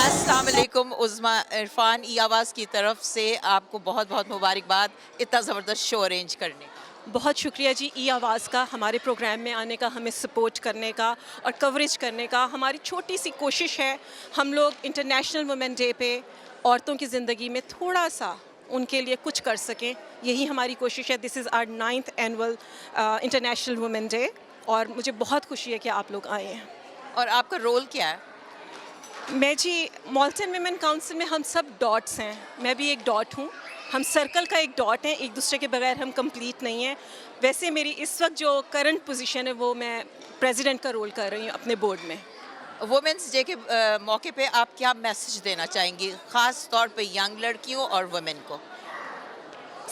अस्सलामुअलैकुम उज़्मा इरफान EAWAZ की तरफ से आपको बहुत बहुत मुबारकबाद इतना ज़बरदस्त शो अरेंज करने का। बहुत शुक्रिया जी EAWAZ का हमारे प्रोग्राम में आने का, हमें सपोर्ट करने का और कवरेज करने का। हमारी छोटी सी कोशिश है हम लोग इंटरनेशनल वुमेन डे पे औरतों की ज़िंदगी में थोड़ा सा उनके लिए कुछ कर सकें, यही हमारी कोशिश है। This is our 9th annual international women day और मुझे बहुत खुशी है कि आप लोग आए हैं। और आपका रोल क्या है? मैं जी मॉल्टन विमेन काउंसिल में हम सब डॉट्स हैं, मैं भी एक डॉट हूँ। हम सर्कल का एक डॉट हैं, एक दूसरे के बगैर हम कंप्लीट नहीं हैं। वैसे मेरी इस वक्त जो करंट पोजीशन है वो मैं प्रेसिडेंट का रोल कर रही हूँ अपने बोर्ड में। वुमेंस डे के मौके पे आप क्या मैसेज देना चाहेंगी, ख़ास तौर पे यंग लड़कियों और वुमेन को?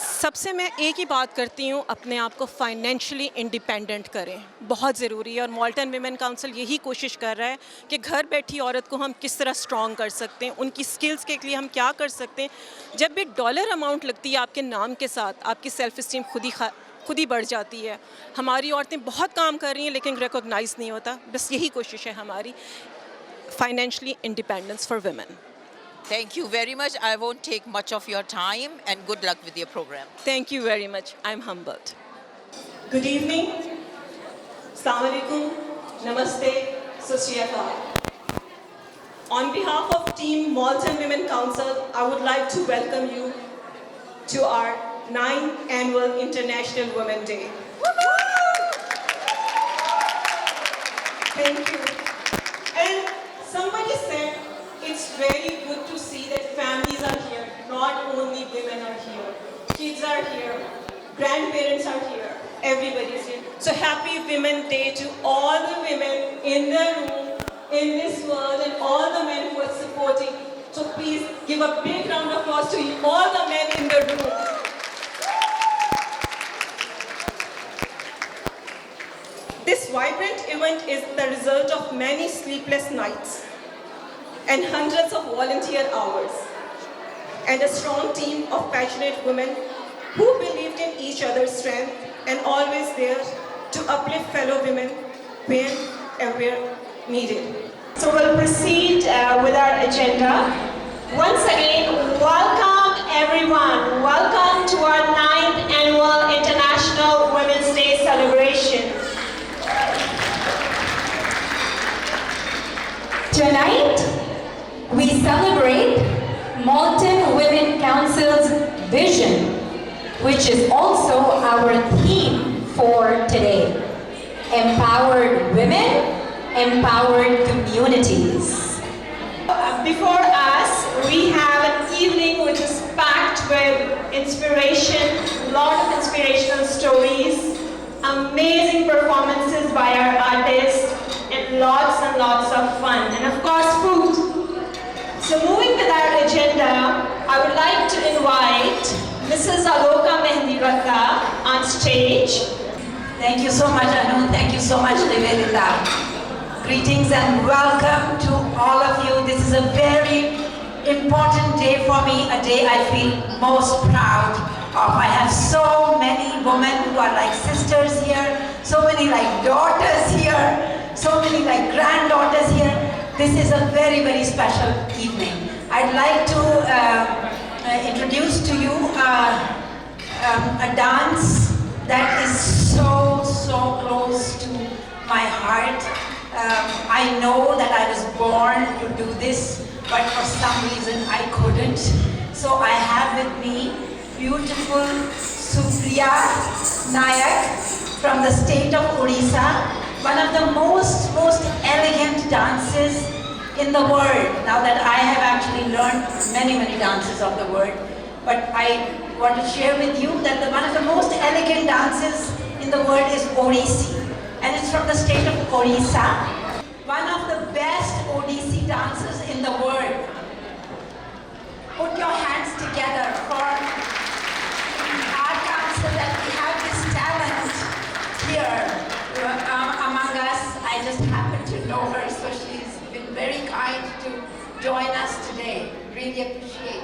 सबसे मैं एक ही बात करती हूँ, अपने आप को फाइनेंशियली इंडिपेंडेंट करें, बहुत ज़रूरी है। और मॉल्टन विमेन काउंसिल यही कोशिश कर रहा है कि घर बैठी औरत को हम किस तरह स्ट्रॉन्ग कर सकते हैं, उनकी स्किल्स के लिए हम क्या कर सकते हैं। जब भी डॉलर अमाउंट लगती है आपके नाम के साथ, आपकी सेल्फ इस्टीम खुद ही बढ़ जाती है। हमारी औरतें बहुत काम कर रही हैं लेकिन रिकॉग्नाइज नहीं होता। बस यही कोशिश है हमारी, financially independence for women. Thank you very much. I won't take much of your time and good luck with your program. Thank you very much. I'm humbled. Good evening. Assalamu alaikum. Namaste. Sat Shri Akal. On behalf of Team Malton Women Council, I would like to welcome you to our 9th Annual International Women Day. Thank you. And somebody said, it's very good to see that families are here. Not only women are here. Kids are here. Grandparents are here. Everybody is here. So happy Women's Day to all the women in the room, in this world, and all the men who are supporting. So please give a big round of applause to all the men in the room. This vibrant event is the result of many sleepless nights and hundreds of volunteer hours, and a strong team of passionate women who believed in each other's strength and always there to uplift fellow women when and where needed. So we'll proceed with our agenda. Once again, welcome everyone. Welcome to our 9th Annual International Women's Day celebration. Tonight, we celebrate Malton Women Council's vision, which is also our theme for today. Empowered women, empowered communities. Before us, we have an evening which is packed with inspiration, a lot of inspirational stories, amazing performances by our artists, and lots of fun, and of course food. So moving with our agenda, I would like to invite Mrs. Aloka Mehndiratta on stage. Thank you so much, Anu. Thank you so much, Nivedita. Greetings and welcome to all of you. This is a very important day for me, a day I feel most proud of. I have so many women who are like sisters here, so many like daughters here, so many like granddaughters here. This is a very, very special evening. I'd like to introduce to you a dance that is so close to my heart. I know that I was born to do this, but for some reason I couldn't. So I have with me beautiful Supriya Nayak from the state of Odisha, one of the most elegant dances in the world. Now that I have learned many, many dances of the world. But I want to share with you that one of the most elegant dances in the world is Odissi. And it's from the state of Orissa. One of the best Odissi dancers in the world. Put your hands together for our council that we have this talent here among us. I just happen to know her, so she's been very kind to join us today. Really appreciate.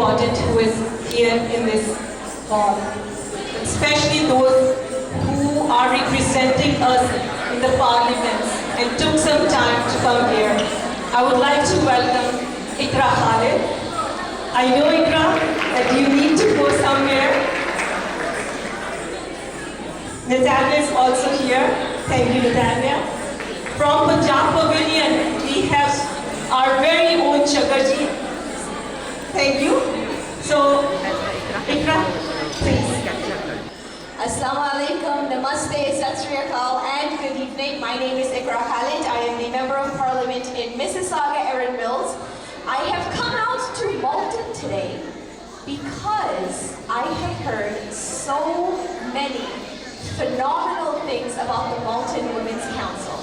important who is here in this hall, especially those who are representing us in the parliaments and took some time to come here. I would like to welcome Ikra Khalid. I know, Ikra, that you need to go somewhere. Natalia is also here. Thank you, Natalia. From Punjab Pavilion, we have our very own Chakarji. Thank you. So, Ikra, please. Assalamu alaikum, namaste, sat sri akal, and good evening. My name is Ikra Khalid. I am the Member of Parliament in Mississauga, Erin Mills. I have come out to Malton today because I have heard so many phenomenal things about the Malton Women's Council.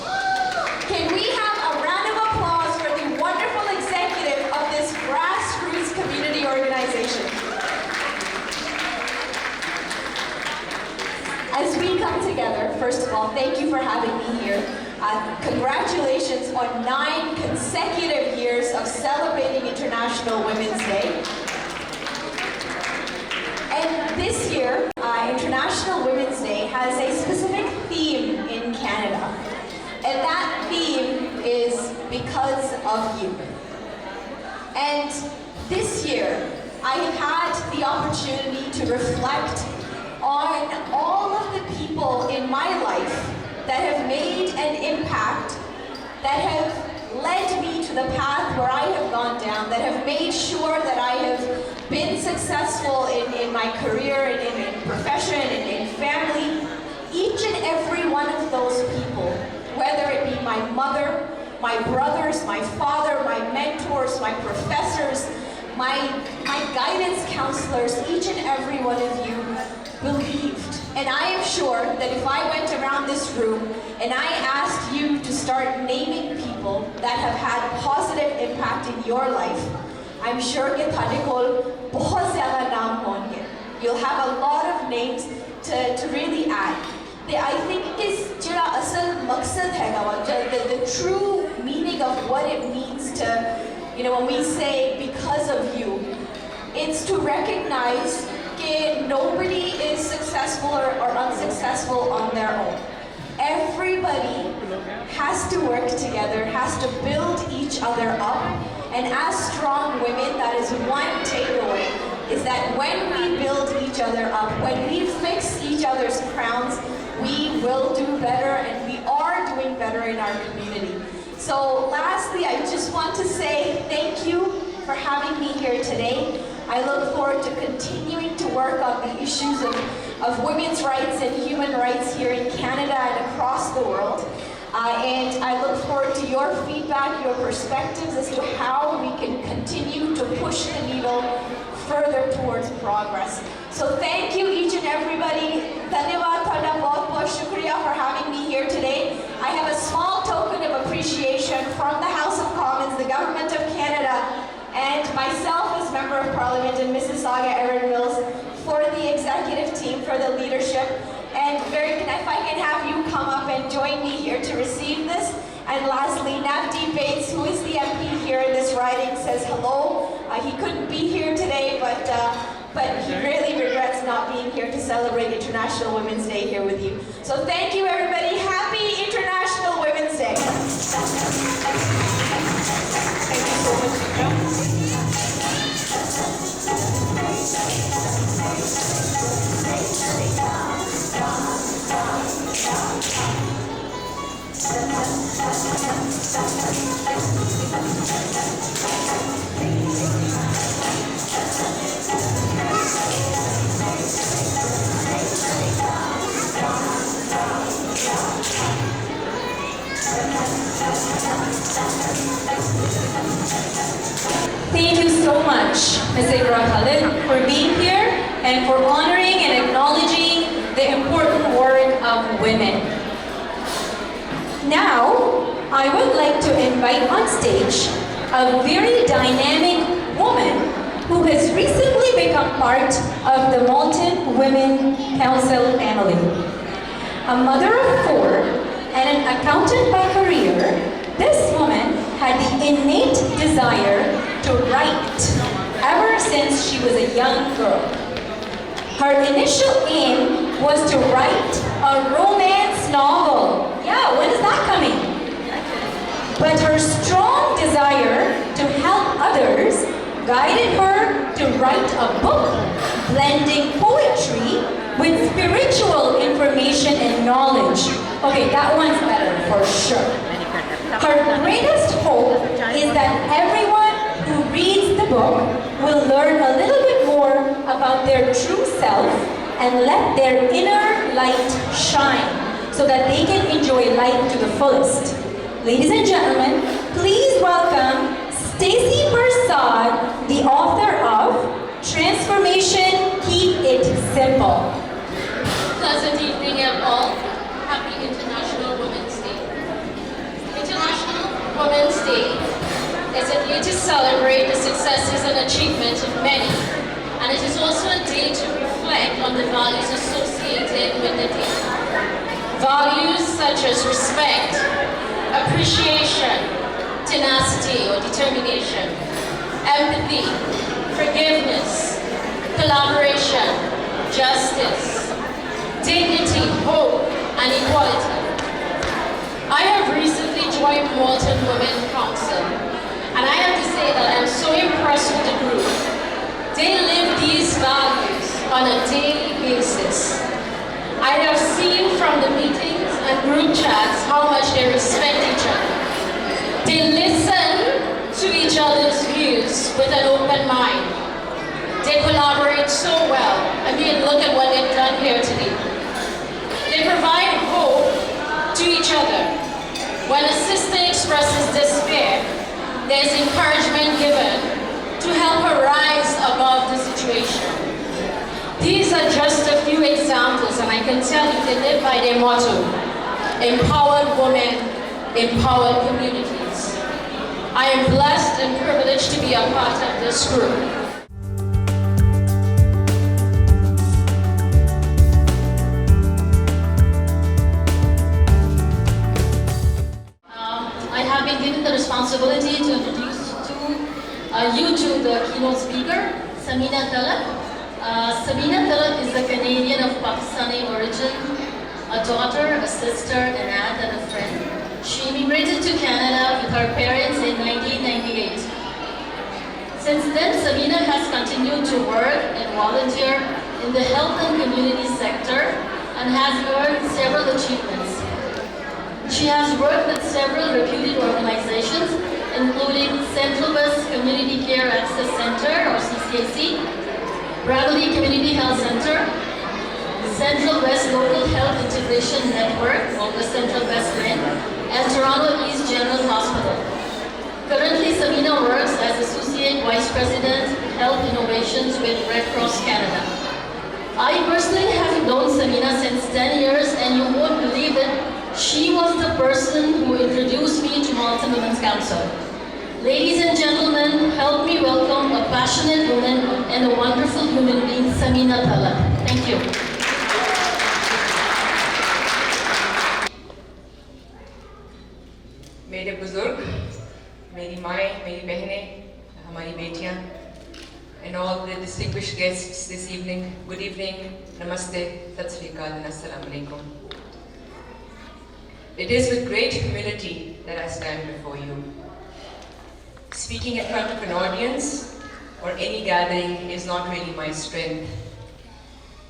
Can we have a round of applause for the wonderful executive of this grassroots community organization? As we come together, first of all, thank you for having me here. Congratulations on 9 consecutive years of celebrating International Women's Day. And this year, International Women's Day has a specific theme in Canada. And that theme is because of you. And this year, I have had the opportunity to reflect on all of the people in my life that have made an impact, that have led me to the path where I have gone down, that have made sure that I have been successful in my career, in profession, in family. Each and every one of those people, whether it be my mother, my brothers, my father, my mentors, my professors, my guidance counselors, each and every one of you believed. And I am sure that if I went around this room and I asked you to start naming people that have had positive impact in your life, I'm sure that you'll have a lot of names to really add. I think is the true meaning of what it means to, when we say because of you, it's to recognize that nobody is successful or unsuccessful on their own. Everybody has to work together, has to build each other up, and as strong women, that is one takeaway, is that when we build each other up, when we fix each other's crowns, we will do better, and we are doing better in our community. So lastly, I just want to say thank you for having me here today. I look forward to continuing to work on the issues of women's rights and human rights here in Canada and across the world. And I look forward to your feedback, your perspectives as to how we can continue to push the needle further towards progress. So thank you each and everybody. Dhanyavad thada bahut bahut shukriya for having me here today. I have a small token of appreciation from the House of Commons, the Government of Canada, and myself as Member of Parliament in Mississauga, Erin Mills, for the executive team, for the leadership. And if I can have you come up and join me here to receive this. And lastly, Navdeep Bates, who is the MP here in this riding, says hello. He couldn't be here today, but he really regrets not being here to celebrate International Women's Day here with you. So thank you, everybody. Happy International Women's Day. Thank you so much, Ikra. Thank you so much, Ms. Ikra Khalid, for being here and for honoring and acknowledging the important work of women. Now, I would like to invite on stage a very dynamic woman who has recently become part of the Malton Women Council family. A mother of 4 and an accountant by career, this woman had the innate desire to write ever since she was a young girl. Her initial aim was to write a romance novel. Yeah, when is that coming? But her strong desire to help others guided her to write a book blending poetry with spiritual information and knowledge. Okay, that one's better for sure. Her greatest hope is that everyone who reads the book will learn a little bit more about their true self and let their inner light shine so that they can enjoy life to the fullest. Ladies and gentlemen, please welcome Stacy Persad, the author of Transformation, Keep It Simple. Pleasant evening, all. Happy International Women's Day. International Women's Day is a day to celebrate the successes and achievements of many, and it is also a day to reflect on the values associated with the day. Values such as respect, appreciation, tenacity or determination, empathy, forgiveness, collaboration, justice, dignity, hope, and equality. I have recently joined Malton Women Council, and I have to say that I am so impressed with the group. They live these values on a daily basis. I have seen from the meetings and group chats how much they respect each other. They listen to each other's views with an open mind. They collaborate so well. I mean, look at what they've done here today. They provide hope to each other. When a sister expresses despair, there's encouragement given to help her rise above the situation. These are just a few examples, and I can tell you they live by their motto: empowered women, empowered communities. I am blessed and privileged to be a part of this group. I have been given the responsibility to introduce you to the keynote speaker, Samina Talak. Samina Talak is a Canadian of Pakistani origin, a daughter, a sister, an aunt, and a friend. She immigrated to Canada with her parents in 1998. Since then, Samina has continued to work and volunteer in the health and community sector and has earned several achievements. She has worked with several reputed organizations, including Central West Community Care Access Center, or CCAC, Bradley Community Health Center, Central West Local Health Integration Network, or the Central West LIN, and Toronto East General Hospital. Currently, Samina works as Associate Vice President, Health Innovations with Red Cross Canada. I personally have known Samina since 10 years, and you won't believe it, she was the person who introduced me to Malton Women's Council. Ladies and gentlemen, help me welcome a passionate woman and a wonderful human being, Samina Talak. Thank you. मेरे बुजुर्ग, मेरी माएँ, मेरी बहनें, हमारी बेटियाँ, and all the distinguished guests this evening, good evening, namaste, sat sri akal, and assalamu alaikum. It is with great humility that I stand before you. Speaking in front of an audience or any gathering is not really my strength.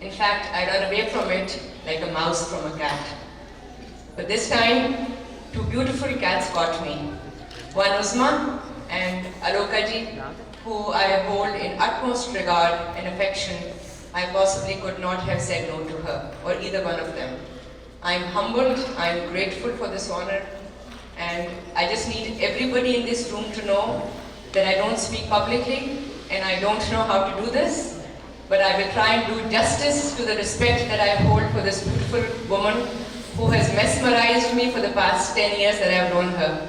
In fact, I run away from it like a mouse from a cat. But this time, two beautiful cats got me. One Uzma and Alokaji, who I hold in utmost regard and affection. I possibly could not have said no to her, or either one of them. I am humbled, I am grateful for this honor, and I just need everybody in this room to know that I don't speak publicly, and I don't know how to do this, but I will try and do justice to the respect that I hold for this beautiful woman who has mesmerized me for the past 10 years that I have known her.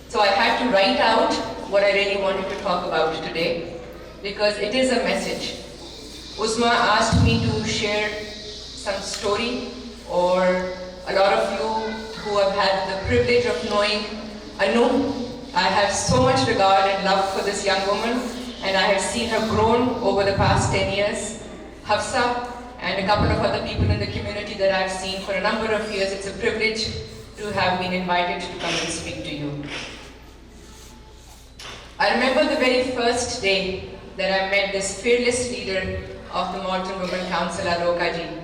So I had to write out what I really wanted to talk about today, because it is a message. Uzma asked me to share some story, or a lot of you who have had the privilege of knowing Anu. I have so much regard and love for this young woman, and I have seen her grown over the past 10 years. Hafsa and a couple of other people in the community that I've seen for a number of years, it's a privilege to have been invited to come and speak to you. I remember the very first day that I met this fearless leader of the Malton Women Council, Alokaji.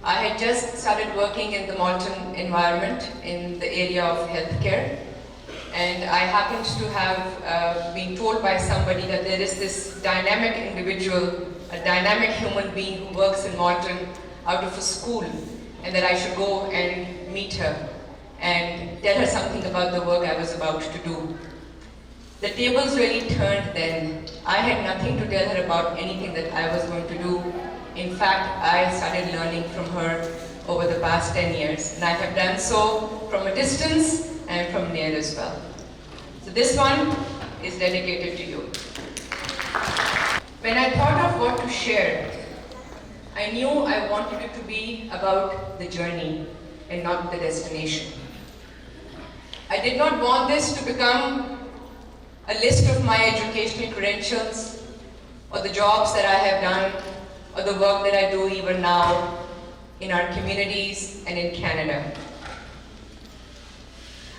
I had just started working in the Malton environment in the area of healthcare, and I happened to have been told by somebody that there is this dynamic individual, a dynamic human being who works in Malton out of a school, and that I should go and meet her and tell her something about the work I was about to do. The tables really turned then. I had nothing to tell her about anything that I was going to do. In fact, I started learning from her over the past 10 years, and I have done so from a distance and from near as well. So this one is dedicated to you. When I thought of what to share, I knew I wanted it to be about the journey and not the destination. I did not want this to become a list of my educational credentials, or the jobs that I have done, or the work that I do even now in our communities and in Canada.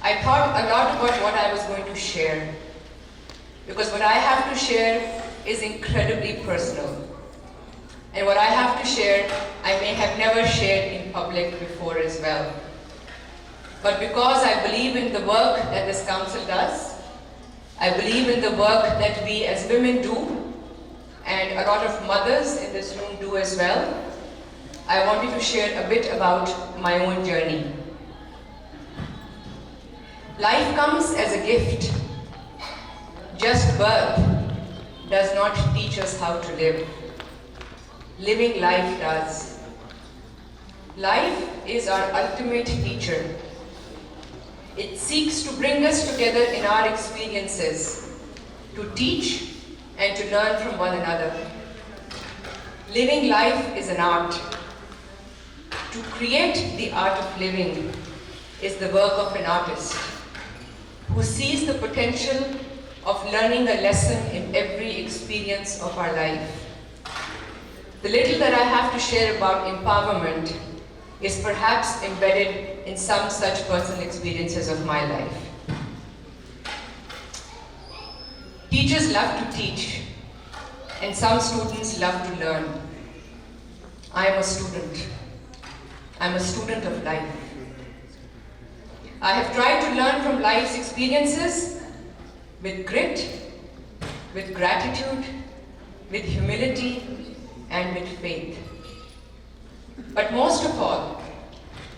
I thought a lot about what I was going to share, because what I have to share is incredibly personal. And what I have to share, I may have never shared in public before as well. But because I believe in the work that this council does, I believe in the work that we as women do, and a lot of mothers in this room do as well, I wanted to share a bit about my own journey. Life comes as a gift. Just birth does not teach us how to live. Living life does. Life is our ultimate teacher. It seeks to bring us together in our experiences, to teach and to learn from one another. Living life is an art. To create the art of living is the work of an artist who sees the potential of learning a lesson in every experience of our life. The little that I have to share about empowerment is perhaps embedded in some such personal experiences of my life. Teachers love to teach, and some students love to learn. I am a student. I'm a student of life. I have tried to learn from life's experiences with grit, with gratitude, with humility, and with faith. But most of all,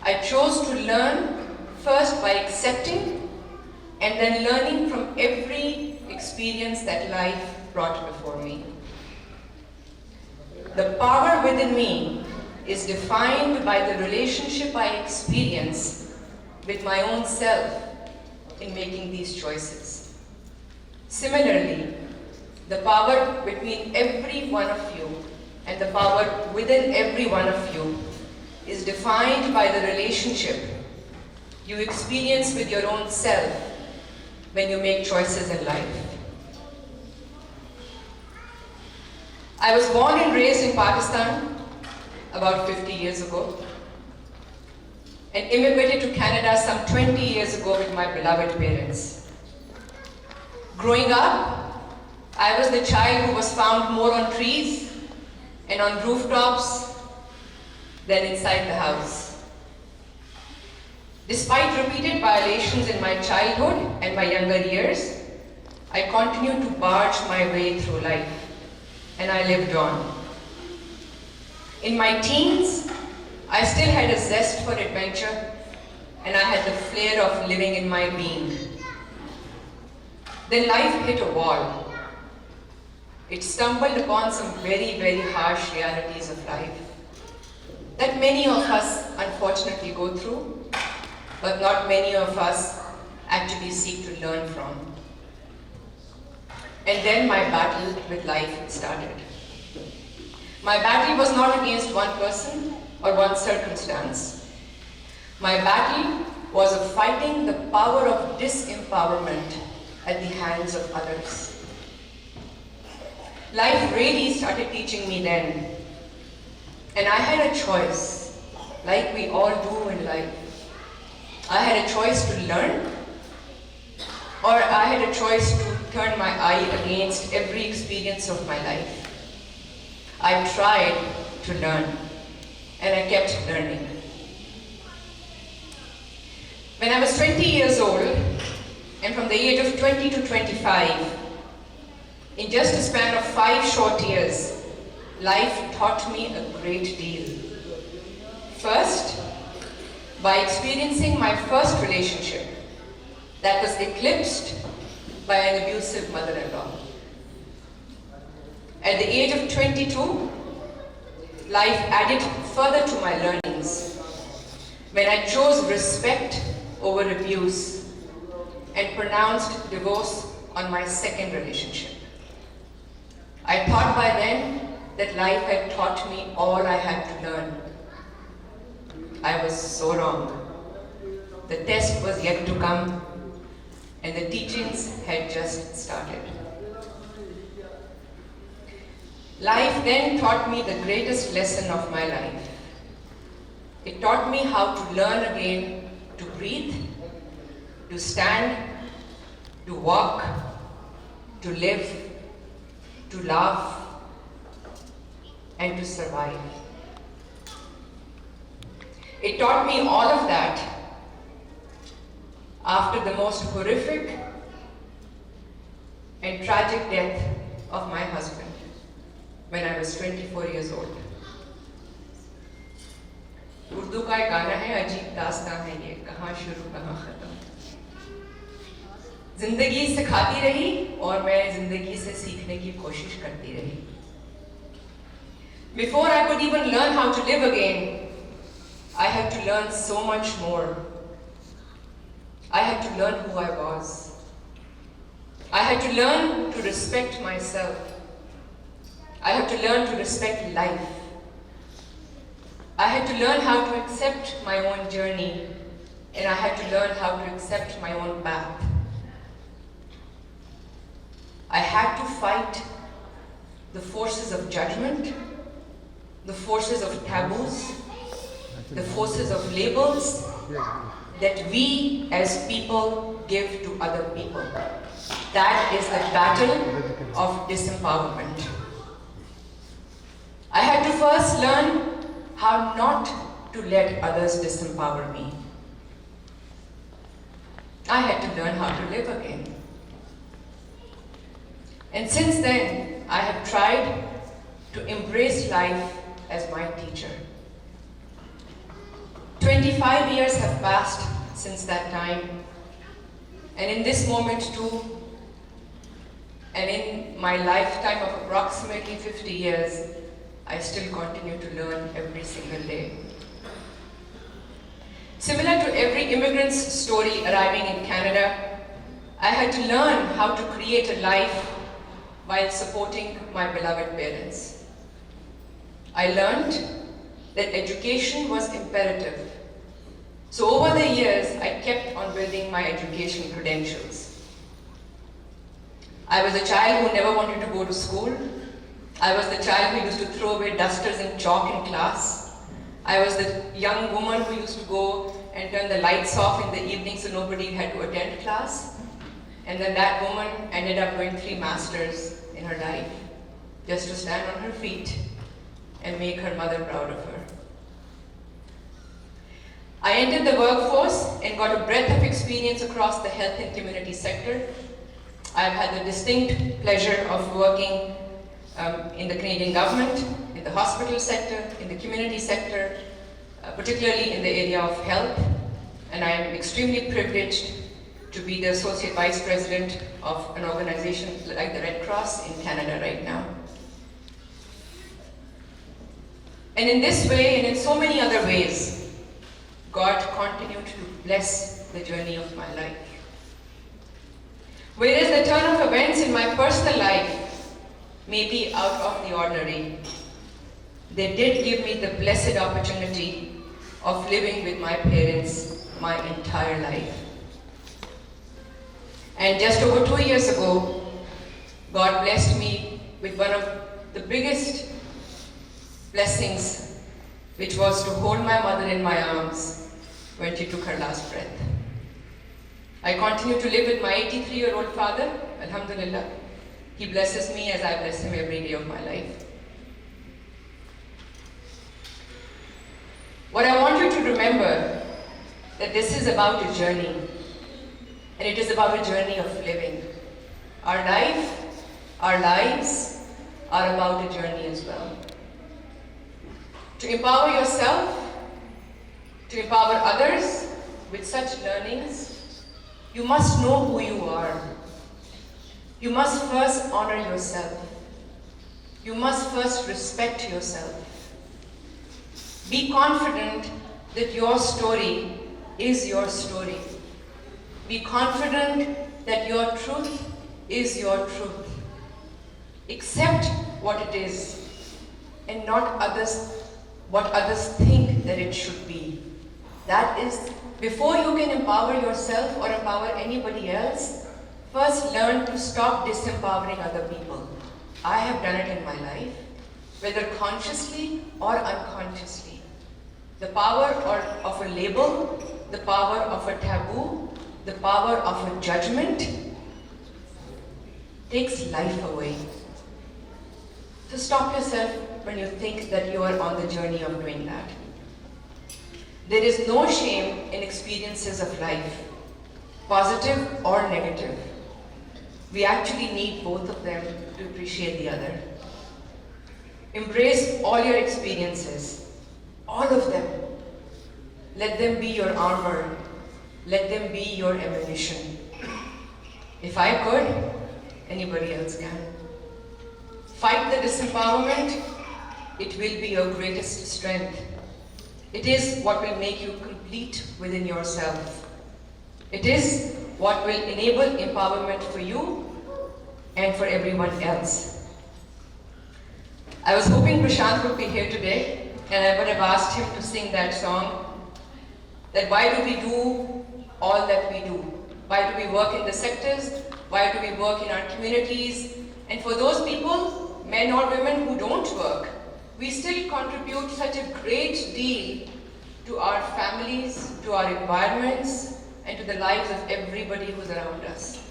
I chose to learn first by accepting and then learning from every experience that life brought before me. The power within me is defined by the relationship I experience with my own self in making these choices. Similarly, the power between every one of you and the power within every one of you is defined by the relationship you experience with your own self when you make choices in life. I was born and raised in Pakistan about 50 years ago and immigrated to Canada some 20 years ago with my beloved parents. Growing up, I was the child who was found more on trees and on rooftops than inside the house. Despite repeated violations in my childhood and my younger years, I continued to barge my way through life, and I lived on. In my teens, I still had a zest for adventure, and I had the flair of living in my being. Then life hit a wall. It stumbled upon some very, very harsh realities of life that many of us unfortunately go through, but not many of us actually seek to learn from. And then my battle with life started. My battle was not against one person or one circumstance. My battle was of fighting the power of disempowerment at the hands of others. Life really started teaching me then. And I had a choice, like we all do in life. I had a choice to learn, or I had a choice to turn my eye against every experience of my life. I tried to learn, and I kept learning. When I was 20 years old, and from the age of 20 to 25, in just a span of 5 short years, life taught me a great deal. First, by experiencing my first relationship that was eclipsed by an abusive mother-in-law. At the age of 22, life added further to my learnings when I chose respect over abuse and pronounced divorce on my second relationship. I thought by then that life had taught me all I had to learn. I was so wrong. The test was yet to come, and the teachings had just started. Life then taught me the greatest lesson of my life. It taught me how to learn again to breathe, to stand, to walk, to live, to laugh, and to survive. It taught me all of that after the most horrific and tragic death of my husband when I was 24 years old. Urdu का एक गाना है, अजीब दास्तां है ये, कहाँ शुरू कहाँ खत्म। जिंदगी सिखाती रही और मैं जिंदगी से सीखने की कोशिश करती रही। Before I could even learn how to live again, I had to learn so much more. I had to learn who I was. I had to learn to respect myself. I had to learn to respect life. I had to learn how to accept my own journey, and I had to learn how to accept my own path. I had to fight the forces of judgment, the forces of taboos, the forces of labels that we as people give to other people. That is the battle of disempowerment. I had to first learn how not to let others disempower me. I had to learn how to live again. And since then, I have tried to embrace life as my teacher. 25 years have passed since that time, and in this moment too, and in my lifetime of approximately 50 years, I still continue to learn every single day. Similar to every immigrant's story arriving in Canada, I had to learn how to create a life while supporting my beloved parents. I learned that education was imperative. So over the years, I kept on building my education credentials. I was a child who never wanted to go to school. I was the child who used to throw away dusters and chalk in class. I was the young woman who used to go and turn the lights off in the evening so nobody had to attend class. And then that woman ended up doing 3 masters in her life just to stand on her feet and make her mother proud of her. I entered the workforce and got a breadth of experience across the health and community sector. I've had the distinct pleasure of working in the Canadian government, in the hospital sector, in the community sector, particularly in the area of health. And I am extremely privileged to be the Associate Vice President of an organization like the Red Cross in Canada right now. And in this way, and in so many other ways, God continued to bless the journey of my life. Whereas the turn of events in my personal life may be out of the ordinary, they did give me the blessed opportunity of living with my parents my entire life. And just over 2 years ago, God blessed me with one of the biggest blessings, which was to hold my mother in my arms when she took her last breath. I continue to live with my 83-year-old father, alhamdulillah. He blesses me as I bless him every day of my life. What I want you to remember, that this is about a journey, and it is about a journey of living. Our lives are about a journey as well. To empower yourself, to empower others with such learnings, you must know who you are. You must first honor yourself. You must first respect yourself. Be confident that your story is your story. Be confident that your truth is your truth. Accept what it is and not what others think that it should be. That is, before you can empower yourself or empower anybody else, first learn to stop disempowering other people. I have done it in my life, whether consciously or unconsciously. The power of a label, the power of a taboo, the power of a judgment takes life away. So stop yourself when you think that you are on the journey of doing that. There is no shame in experiences of life, positive or negative. We actually need both of them to appreciate the other. Embrace all your experiences, all of them. Let them be your armor. Let them be your ammunition. If I could, anybody else can. Fight the disempowerment. It will be your greatest strength. It is what will make you complete within yourself. It is what will enable empowerment for you and for everyone else. I was hoping Prashant would be here today, and I would have asked him to sing that song, that why do we do all that we do? Why do we work in the sectors? Why do we work in our communities? And for those people, men or women who don't work, we still contribute such a great deal to our families, to our environments, and to the lives of everybody who's around us.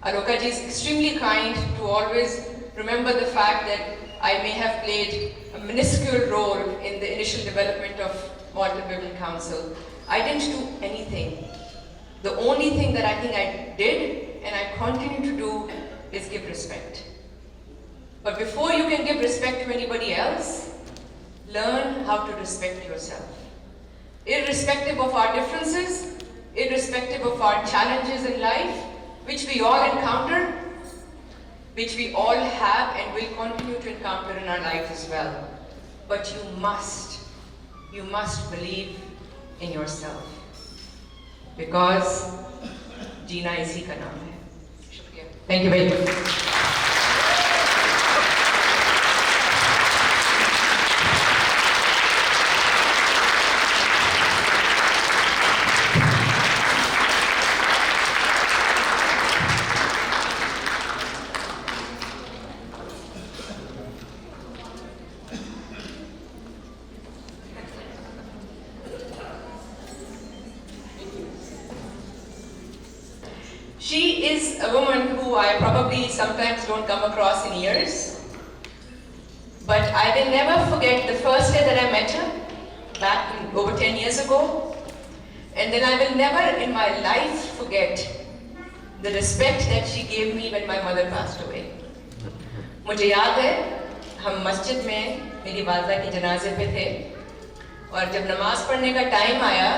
Aloka ji is extremely kind to always remember the fact that I may have played a minuscule role in the initial development of Malton Women Council. I didn't do anything. The only thing that I think I did, and I continue to do, is give respect. But before you can give respect to anybody else, learn how to respect yourself. Irrespective of our differences, irrespective of our challenges in life, which we all encounter, which we all have and will continue to encounter in our lives as well. But you must believe in yourself. Because Jeena isi ka naam hai. Shukriya. Thank you very much. She is a woman who I probably sometimes don't come across in years, but I will never forget the first day that I met her, back over 10 years ago, and then I will never in my life forget the respect that she gave me when my mother passed away. मुझे याद है हम मस्जिद में मेरी वालदा के जनाजे पे थे और जब नमाज पढ़ने का टाइम आया,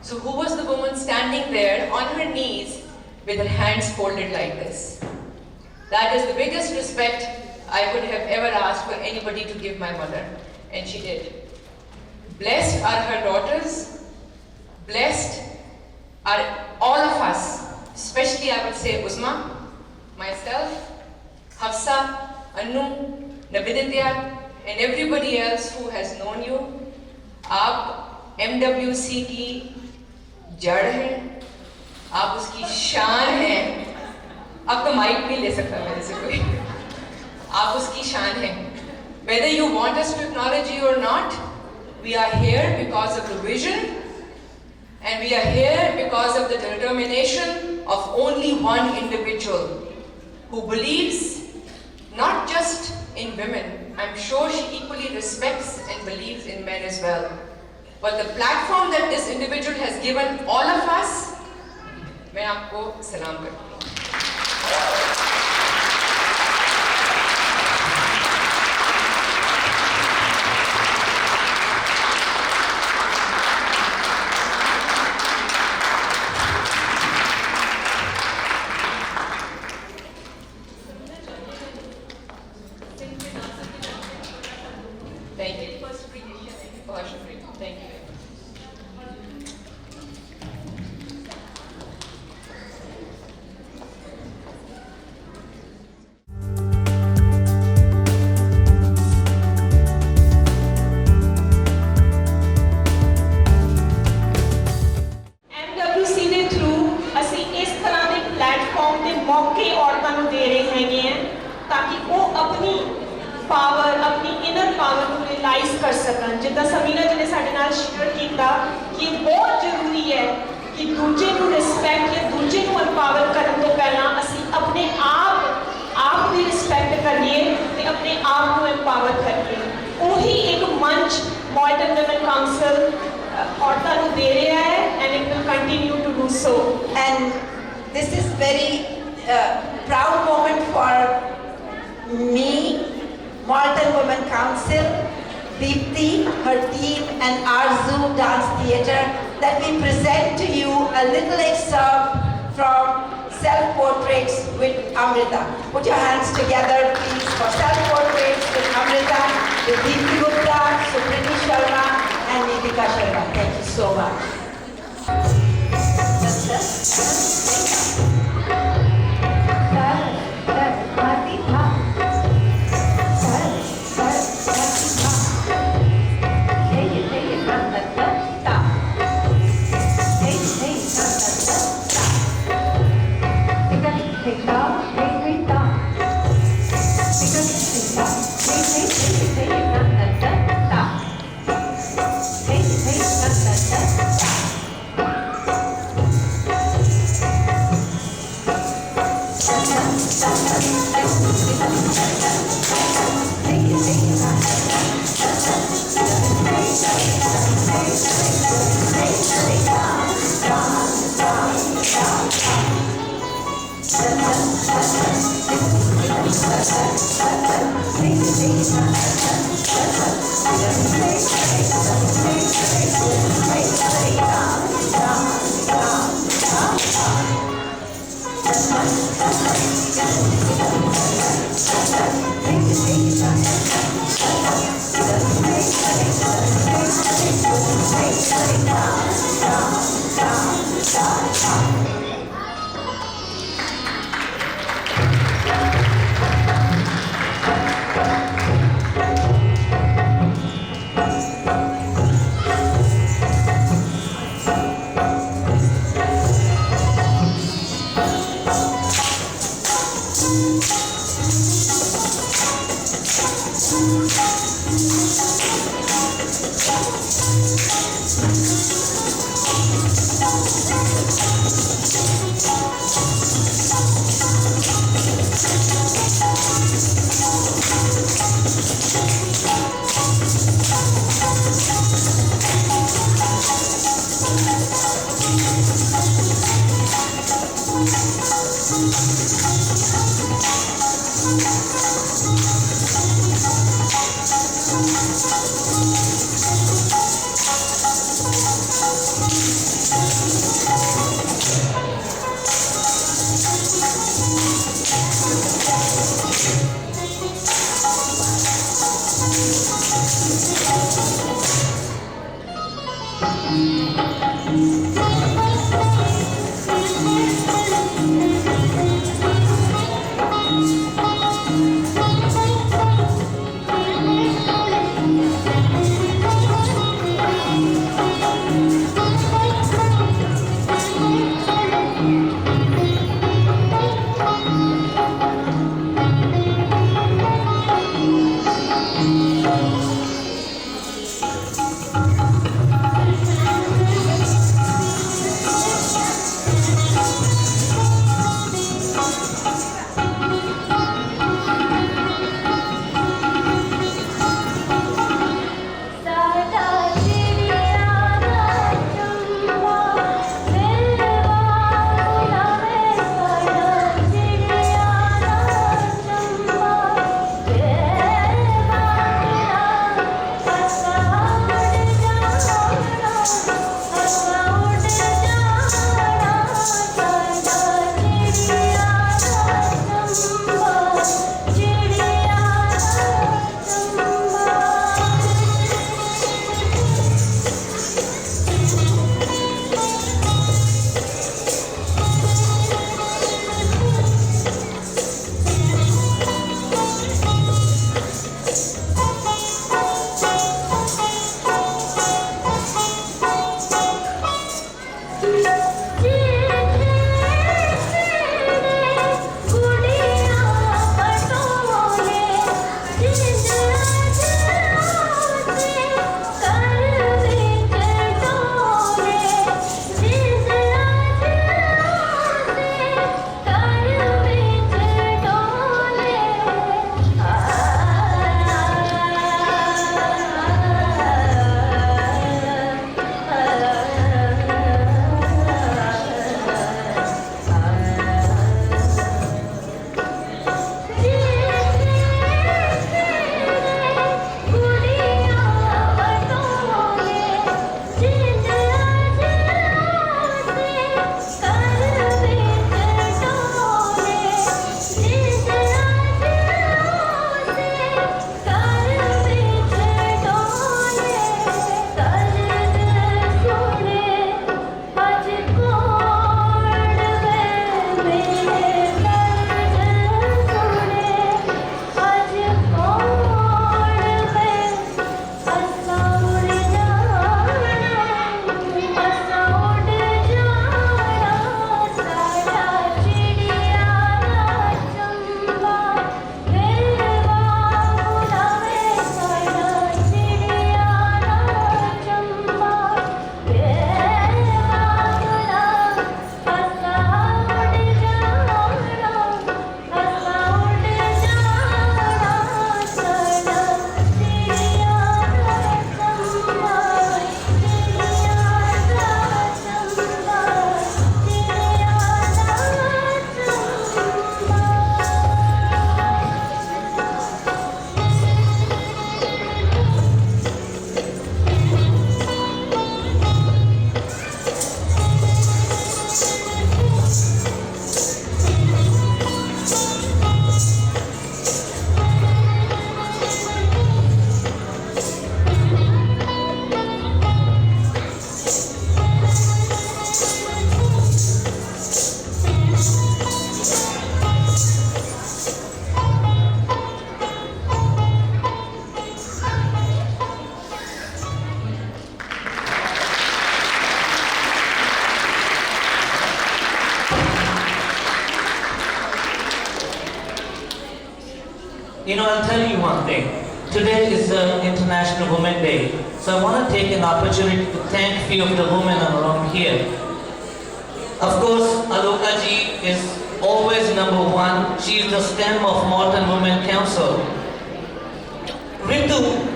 so who was the woman standing there on her knees with her hands folded like this? That is the biggest respect I would have ever asked for anybody to give my mother, and she did. Blessed are her daughters, blessed are all of us, especially I would say Uzma, myself, Hafsa, Annu, Nabiditya, and everybody else who has known you. आप MWC की जड़ हैं, आप उसकी शान हैं. अब तो माइक नहीं ले सकता मेरे से कोई. आप उसकी शान हैं. Whether you want us to acknowledge you or not, we are here because of the vision, and we are here because of the determination of only one individual who believes not just in women. I'm sure she equally respects and believes in men as well. But the platform that this individual has given all of us, मैं आपको सलाम करती हूँ. Thank you. बहुत शुक्रिया. Thank you. MWC ਦੇ through ਅਸੀਂ ਇਸ ਤਰ੍ਹਾਂ ਦੇ ਪਲੇਟਫਾਰਮ ਤੇ ਮੌਕੇ ਔਰਤਾਂ ਨੂੰ ਦੇ ਰਹੇ ਹੈਗੇ ਆ ਤਾਂ ਕਿ ਉਹ ਆਪਣੀ ਪਾਵਰ, ਆਪਣੀ ਇਨਰ ਪਾਵਰ ਨੂੰ ਰਿਅਲਾਈਜ਼ ਕਰ ਸਕਣ. ਜਿੱਦਾਂ ਸਮੀਨਾ ਜੀ ਨੇ ਸਾਡੇ ਨਾਲ ਸ਼ੇਅਰ ਕੀਤਾ ਕਿ ਬਹੁਤ ਜ਼ਰੂਰੀ ਹੈ ਕਿ ਦੂਜੇ ਨੂੰ ਰਿਸਪੈਕਟ ਜਾਂ ਦੂਜੇ ਨੂੰ ਐਮਪਾਵਰ ਕਰਨ ਤੋਂ ਪਹਿਲਾਂ ਅਸੀਂ ਆਪਣੇ ਆਪ ਦੀ ਰਿਸਪੈਕਟ ਕਰੀਏ ਤੇ ਆਪਣੇ ਆਪ ਨੂੰ ਐਮਪਾਵਰ ਕਰੀਏ. ਉਹੀ ਇੱਕ ਮੰਚ ਮਾਲਟਨ ਵਿਮਨ ਕਾਉਂਸਲ ਔਰਤਾਂ ਨੂੰ ਦੇ ਰਿਹਾ ਹੈ and it will continue to do so. And this is very proud moment for me, Malton Women Council, Deepthi, her team, and Arzu Dance Theatre, that we present to you a little excerpt from Self-Portraits with Amrita. Put your hands together, please, for Self-Portraits with Amrita, with Deepthi Gupta, Supriti Sharma, and Neetika Sharma. Thank you so much. I'll tell you one thing. Today is International Women's Day, so I want to take an opportunity to thank a few of the women around here. Of course, Aloka ji is always number one. She is the stem of Malton Women Council. Ritu,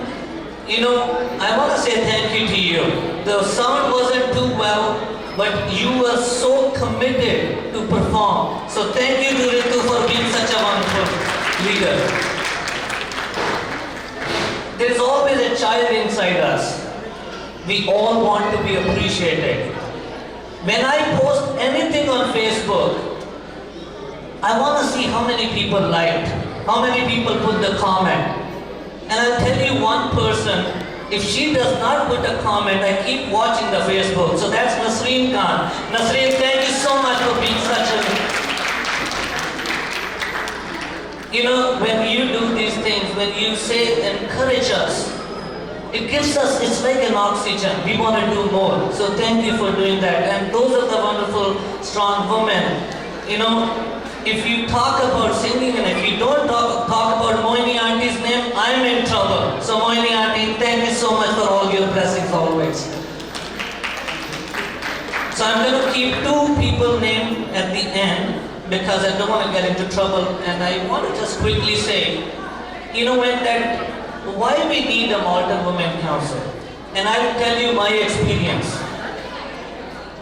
I want to say thank you to you. The sound wasn't too well, but you were so committed to perform. So thank you to Ritu for being such a wonderful leader. There's always a child inside us. We all want to be appreciated. When I post anything on Facebook, I want to see how many people liked, how many people put the comment. And I'll tell you one person, if she does not put a comment, I keep watching the Facebook. So that's Nasreen Khan. Nasreen, thank you so much for being such a... when you do these things, when you say encourage us, it gives us, it's like an oxygen. We want to do more. So thank you for doing that. And those are the wonderful, strong women. If you talk about singing and if you don't talk about Moini Auntie's name, I'm in trouble. So Moini Auntie, thank you so much for all your blessings always. So I'm going to keep two people named at the end because I don't want to get into trouble. And I want to just quickly say, why we need a Malton Women Council. And I will tell you my experience.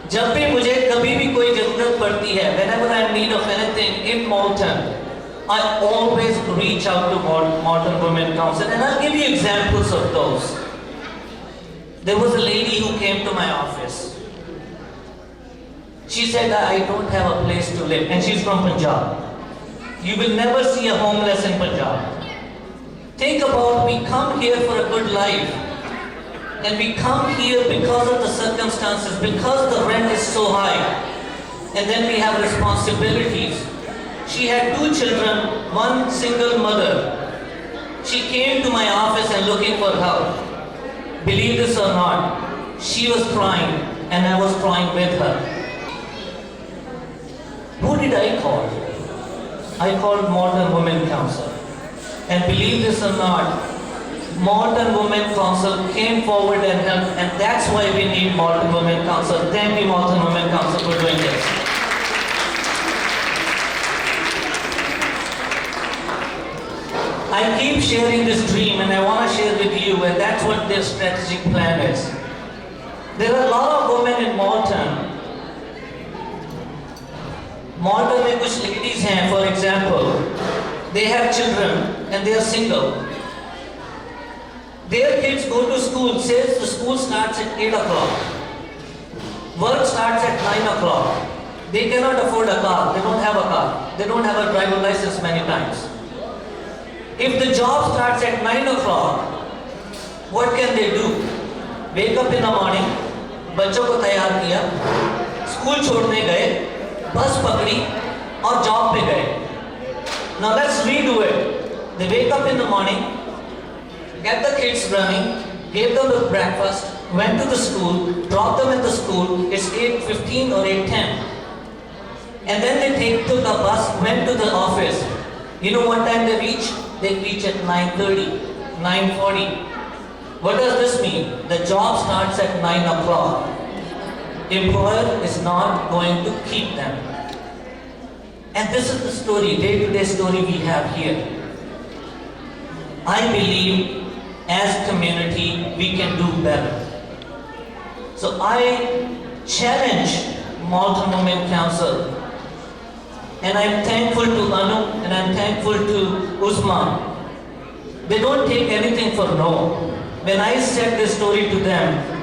जब भी मुझे कभी भी कोई ज़रूरत पड़ती है, whenever I am in need of anything in Malton, I always reach out to Malton Women Council, and I'll give you examples of those. There was a lady who came to my office. She said, I don't have a place to live, and she's from Punjab. You will never see a homeless in Punjab. Think about, we come here for a good life. And we come here because of the circumstances, because the rent is so high. And then we have responsibilities. She had 2 children, one single mother. She came to my office and looking for help. Believe this or not, she was crying and I was crying with her. Who did I call? I called Malton Women Council. And believe this or not, Malton Women Council came forward and helped, and that's why we need Malton Women Council. Thank you, Malton Women Council, for doing this. I keep sharing this dream, and I want to share with you, and that's what their strategic plan is. There are a lot of women in Malton. Malton में कुछ ladies हैं, for example, they have children and they are single. Their kids go to school, says the school starts at 8 o'clock. Work starts at 9 o'clock. They cannot afford a car, they don't have a car. They don't have a driver license many times. If the job starts at 9 o'clock, what can they do? Wake up in the morning, बच्चों को तैयार किया, school छोड़ने गए, बस पकड़ी और job पे गए. Now let's redo it. They wake up in the morning, get the kids running, gave them the breakfast, went to the school, dropped them at the school, it's 8:15 or 8:10. And then they took a bus, went to the office. You know what time they reach? They reach at 9:30, 9:40. What does this mean? The job starts at 9 o'clock. Employer is not going to keep them. And this is the story, day-to-day story we have here. I believe as a community, we can do better. So I challenge Malton Women Council, and I'm thankful to Anu and I'm thankful to Usman. They don't take anything for no. When I said this story to them,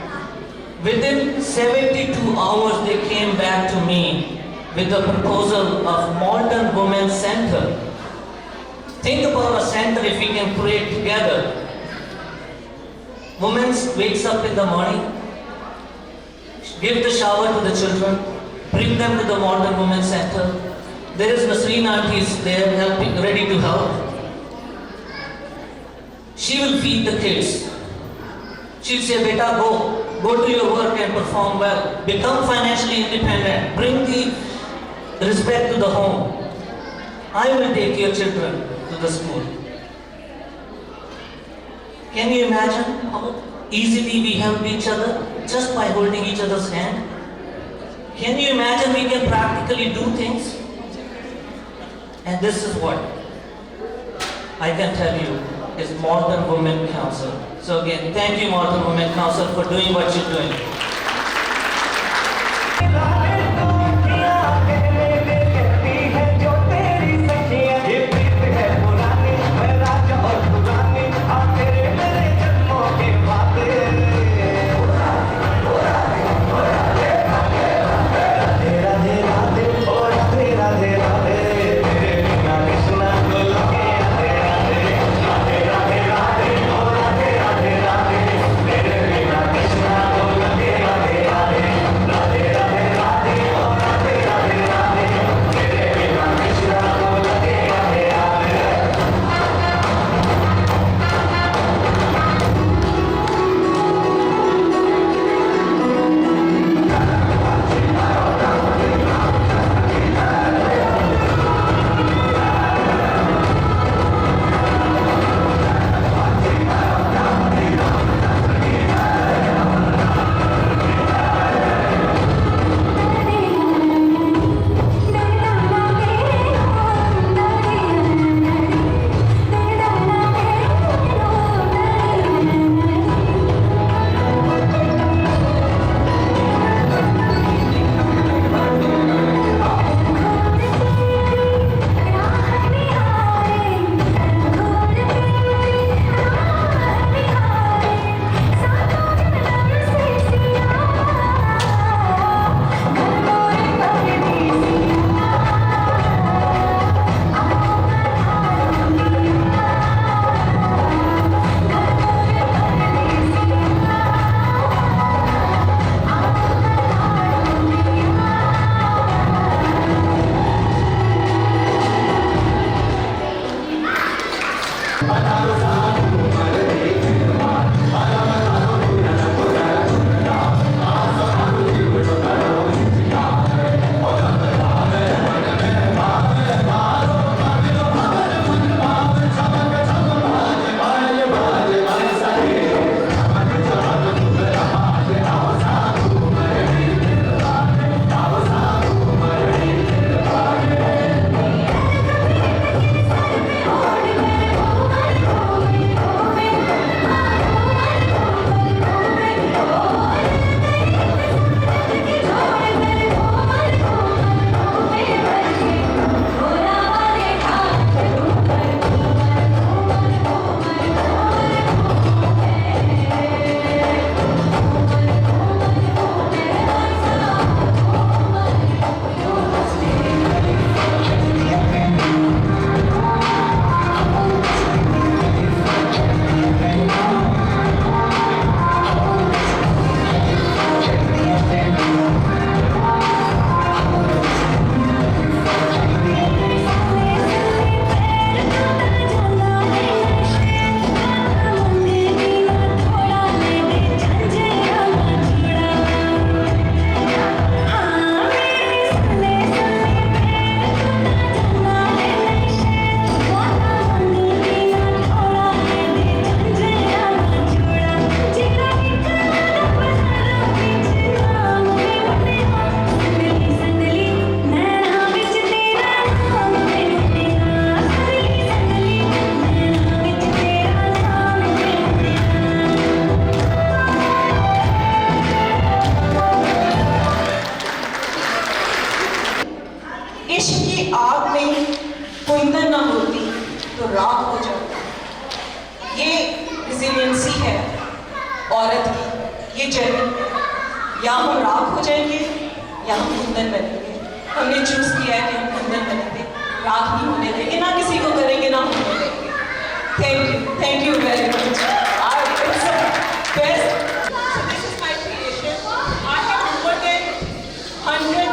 within 72 hours they came back to me with the proposal of Malton Women's Center. Think about a center if we can create together. Women wakes up in the morning, give the shower to the children, bring them to the Malton Women's Center. There is Nasreen aunties there helping, ready to help. She will feed the kids. She'll say, beta, go to your work and perform well. Become financially independent. Bring the respect to the home. I will take your children to the school. Can you imagine how easily we help each other just by holding each other's hand? Can you imagine we can practically do things? And this is what I can tell you is Malton Women Council. So again, thank you Malton Women Council for doing what you're doing. Resiliency है औरत की, ये journey, या हम राख हो जाएंगे या हम कुंदन बनेंगे। हमने चूज किया है कि हम कुंदन बनेंगे, राख नहीं होने देंगे, ना किसी को करेंगे ना होने देंगे। Thank you very much. Best. So this is my creation. I have more than 100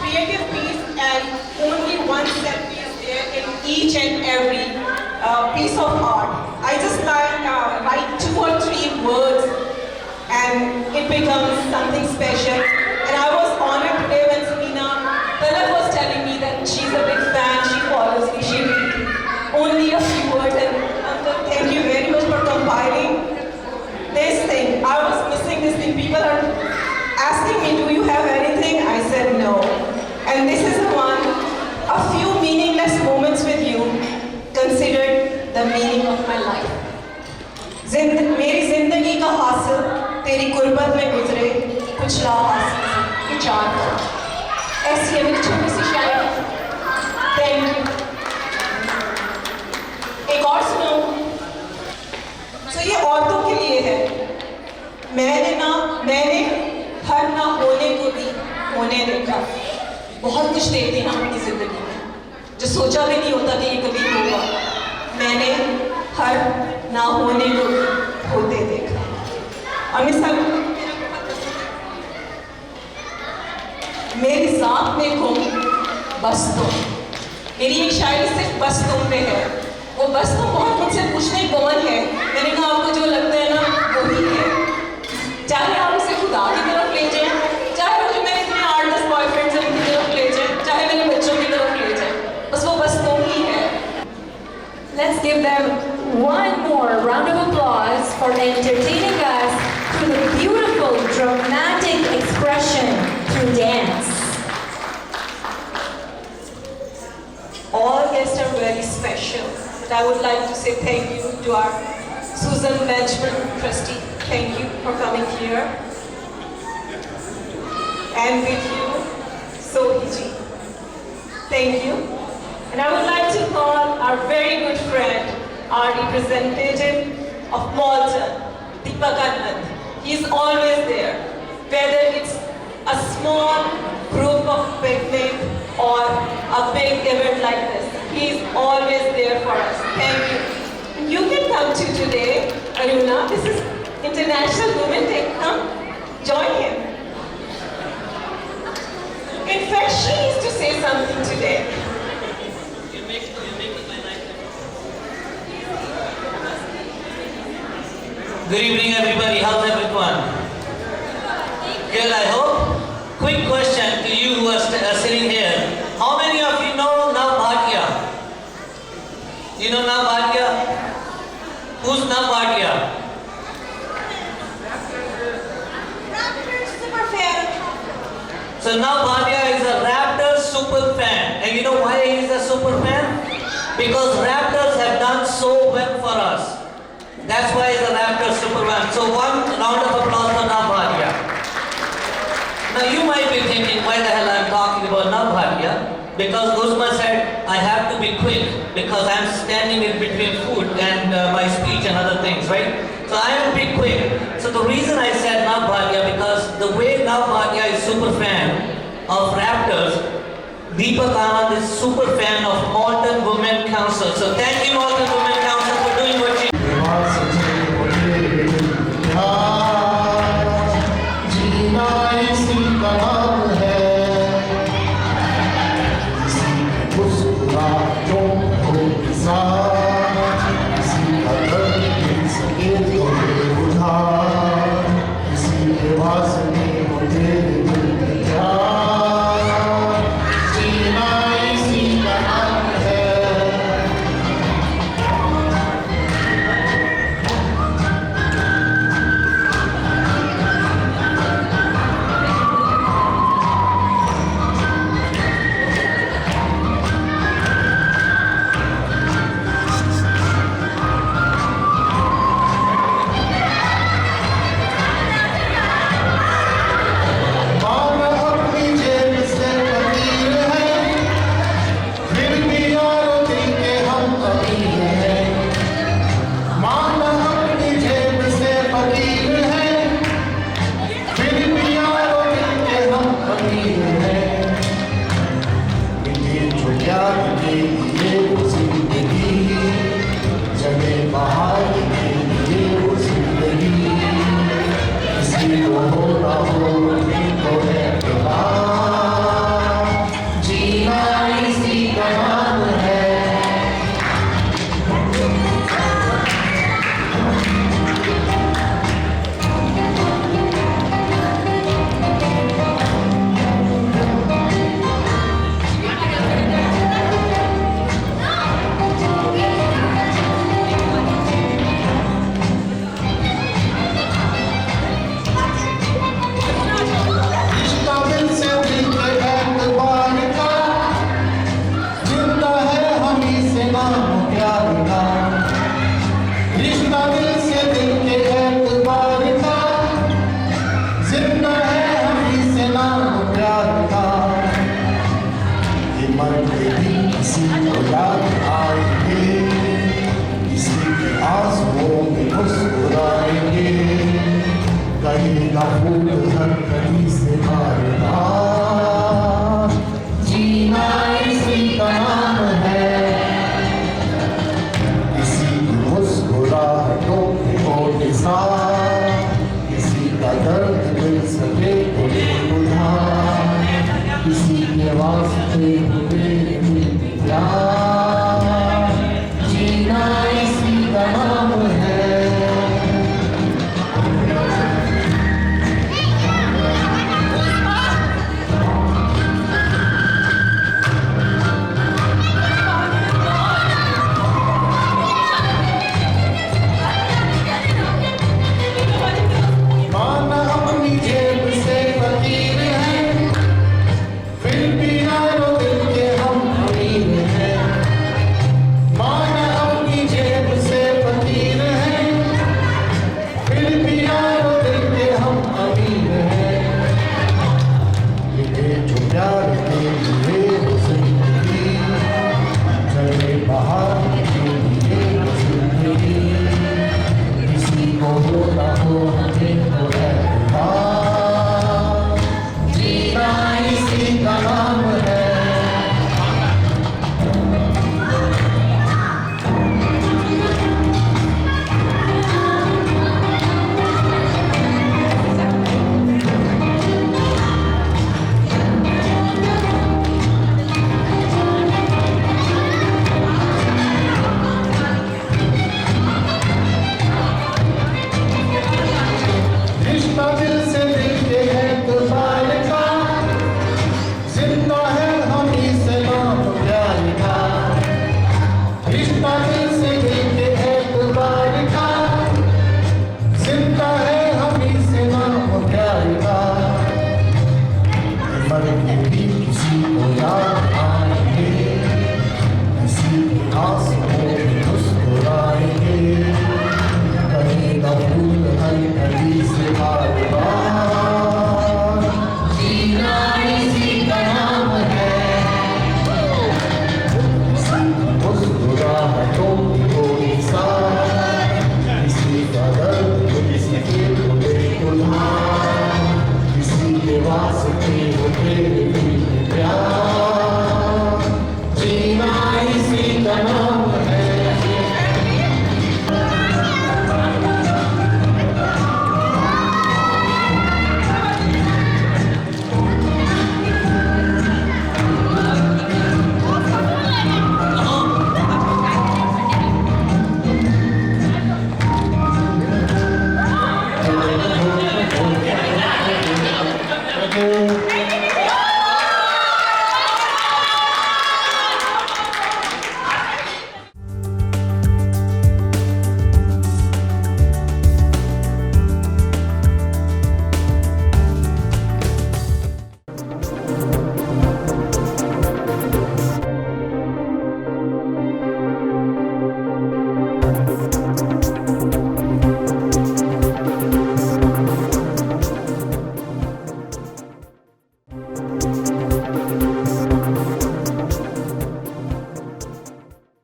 creative pieces and only one set piece there in each and every piece of art. I just write 2 or 3 words and it becomes something special. And I was honored today when Sabina Talab was telling me that she's a big fan, she follows me, she reads only a few words. And Uncle, thank you बहुत कुछ देखते हैं हम अपनी ज़िंदगी में जो सोचा भी नहीं होता कि ये कभी होगा। मैंने हर ना होने को होते देखा और मैं सब मेरी ज़ात में घूम बस तुम। मेरी एक शायरी सिर्फ बस तुम पे है। वो बस तुम बहुत मुझसे पूछने कौन है, मैंने कहा आपको जो लगता है ना वही है। चाहे आप उसे खुदा की तरफ ले जाएं, चाहे वो जो मेरे इतने 8-10 बॉयफ्रेंड्स हैं उनकी तरफ ले जाएं, चाहे मेरे बच्चों की तरफ ले जाएं, बस वो बस तुम ही है। Let's give them one more round of applause for entertaining us through the beautiful, dramatic expression through dance. All guests are very special, but I would like to say thank you to our Susan Benjamin Trustee. Thank you for coming here. And with you, Sohiji. Thank you. And I would like to call our very good friend, our representative of Malton, Deepak Anand. He is always there, whether it's a small group of picnic or a big event like this. He is always there for us. Thank you. And you can come to today, Aruna. This is International Women Day. Come, join him. In fact, she needs to say something today. Good evening, everybody. How's everyone? Good, I hope. Quick question to you who are sitting here. How many of you know Navbhagya? You know Navbhagya? Who's Navbhagya? Super fan. So Navbhagya is a Raptors super fan. And you know why he is a super fan? Because Raptors have done so well for us. That's why he's a Raptors super fan. So one round of applause for Navbhagya. Now you might be thinking, why the hell I'm talking about Navbhagya? Because Guzma said, I have to be quick because I'm standing in between food and my speech and other things, right? So I have to be quick. So the reason I said Navbhagya, because the way Navbhagya is super fan of Raptors, Deepak Anand is super fan of Malton Women Council. So thank you Malton Women Council for doing what you किसी की आवाज पे मेरे दिल में प्यार